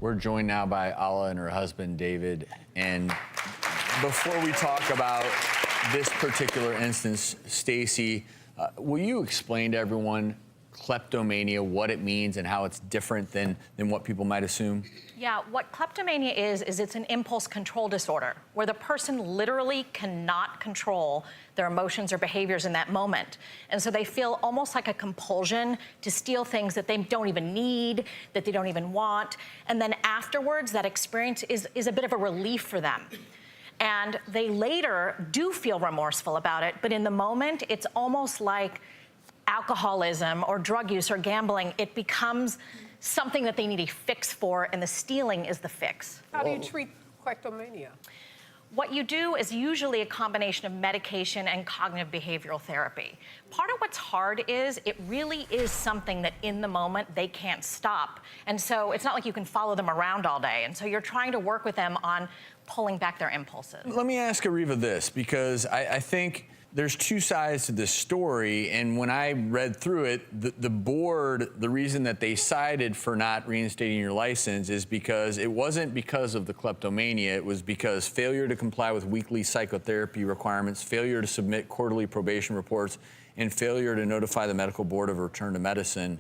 We're joined now by Alla and her husband, David. And before we talk about this particular instance, Stacey, will you explain to everyone kleptomania, what it means and how it's different than what people might assume? Yeah, what kleptomania is it's an impulse control disorder where the person literally cannot control their emotions or behaviors in that moment. And so they feel almost like a compulsion to steal things that they don't even need, that they don't even want. And then afterwards, that experience is a bit of a relief for them. And they later do feel remorseful about it, but in the moment, it's almost like alcoholism or drug use or gambling. It becomes something that they need a fix for, and the stealing is the fix. How do you treat kleptomania? What you do is usually a combination of medication and cognitive behavioral therapy. Part of what's hard is it really is something that in the moment they can't stop. And so it's not like you can follow them around all day. And so you're trying to work with them on pulling back their impulses. Let me ask Ariva this, because I think there's two sides to this story, and when I read through it, the board, the reason that they cited for not reinstating your license is because it wasn't because of the kleptomania, it was because failure to comply with weekly psychotherapy requirements, failure to submit quarterly probation reports, and failure to notify the medical board of return to medicine.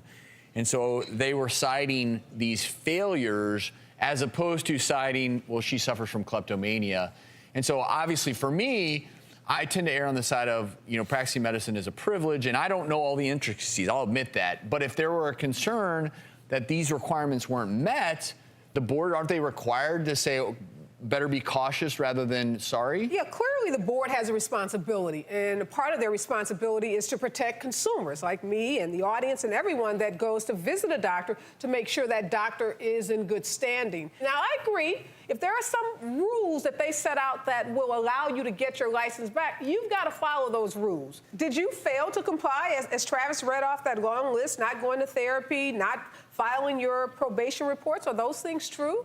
And so they were citing these failures as opposed to citing, well, she suffers from kleptomania. And so obviously for me, I tend to err on the side of, practicing medicine is a privilege, and I don't know all the intricacies, I'll admit that. But if there were a concern that these requirements weren't met, the board, aren't they required to say, oh, better be cautious rather than sorry? Yeah, clearly the board has a responsibility, and a part of their responsibility is to protect consumers like me and the audience and everyone that goes to visit a doctor to make sure that doctor is in good standing. Now, I agree, if there are some rules that they set out that will allow you to get your license back, you've got to follow those rules. Did you fail to comply, as Travis read off that long list, not going to therapy, not filing your probation reports? Are those things true?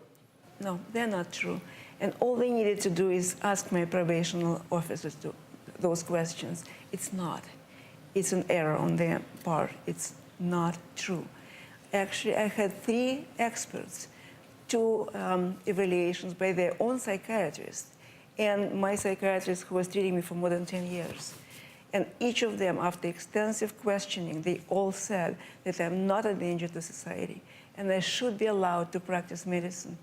No, they're not true. And all they needed to do is ask my probation officers to those questions. It's not. It's an error on their part. It's not true. Actually, I had 3 experts, 2 evaluations by their own psychiatrists, and my psychiatrist who was treating me for more than 10 years. And each of them, after extensive questioning, they all said that I'm not a danger to society and I should be allowed to practice medicine.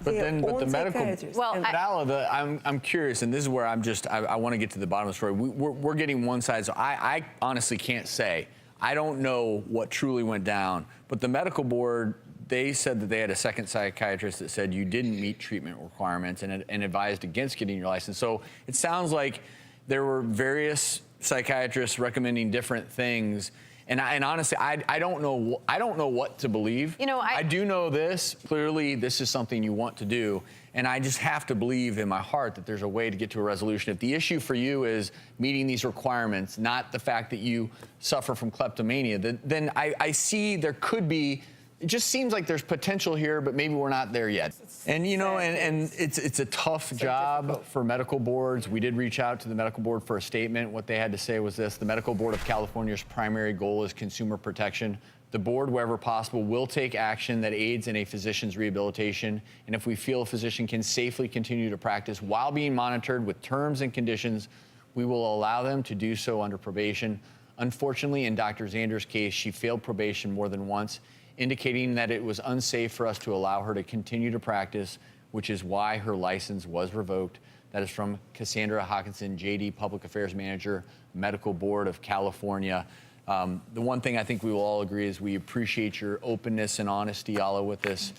But the medical, well, Alla, I'm curious, and this is where I want to get to the bottom of the story. We're getting one side, so I honestly can't say. I don't know what truly went down, but the medical board, they said that they had a second psychiatrist that said you didn't meet treatment requirements and advised against getting your license. So it sounds like there were various psychiatrists recommending different things. And honestly, I don't know what to believe. I do know this. Clearly, this is something you want to do. And I just have to believe in my heart that there's a way to get to a resolution. If the issue for you is meeting these requirements, not the fact that you suffer from kleptomania, then I see there could be, it just seems like there's potential here, but maybe we're not there yet. And it's a tough job for medical boards. We did reach out to the medical board for a statement. What they had to say was this: the Medical Board of California's primary goal is consumer protection. The board, wherever possible, will take action that aids in a physician's rehabilitation. And if we feel a physician can safely continue to practice while being monitored with terms and conditions, we will allow them to do so under probation. Unfortunately, in Dr. Zander's case, she failed probation more than once, indicating that it was unsafe for us to allow her to continue to practice, which is why her license was revoked. That is from Cassandra Hawkinson, JD Public Affairs Manager, Medical Board of California. The one thing I think we will all agree is we appreciate your openness and honesty, Alla, with this.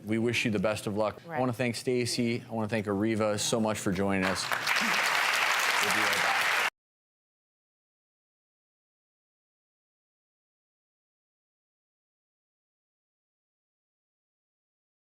We wish you the best of luck. Right. I want to thank Stacey. I want to thank Ariva so much for joining us.